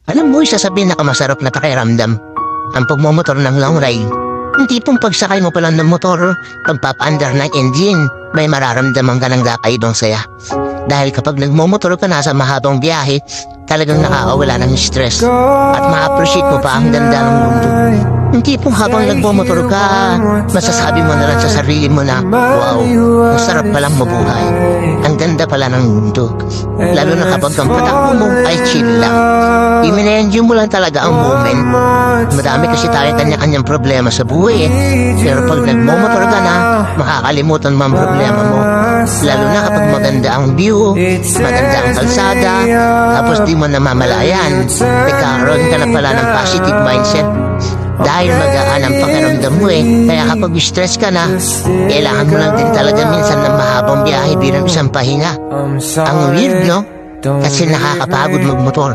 Alam mo, isa sa pinakamasarap na pakiramdam ang pagmumotor ng long ride. Hindi pong pagsakay mo pa lang ng motor, pagpapaandar ng engine, may mararamdaman ka ng kakaibang saya. Dahil kapag nagmumotor ka na sa mahabang biyahe, talagang nakakawala ng stress at ma-appreciate mo pa ang ganda ng mundo. Hindi pong habang nagmumotor ka, masasabi mo na lang sa sarili mo na, wow, ang sarap palang mabuhay. Ang ganda pala ng mundo. Lalo na kapag ang patakbo mo ay chill lang. I-enjoy mo lang talaga ang moment. Madami kasi tayo kanya-kanyang problema sa buhay eh. Pero pag nagmumotor ka na, makakalimutan mo ang problema mo. Lalo na kapag maganda ang view, maganda ang kalsada, tapos di mo namamalayan, nagkakaroon ka na pala ng positive mindset. Dahil magaan ang pakiramdam mo eh. Kaya kapag stress ka na, kailangan mo lang din talaga minsan ng mahabang biyahe bilang isang pahinga. Ang weird, no? Kasi nakakapagod magmotor.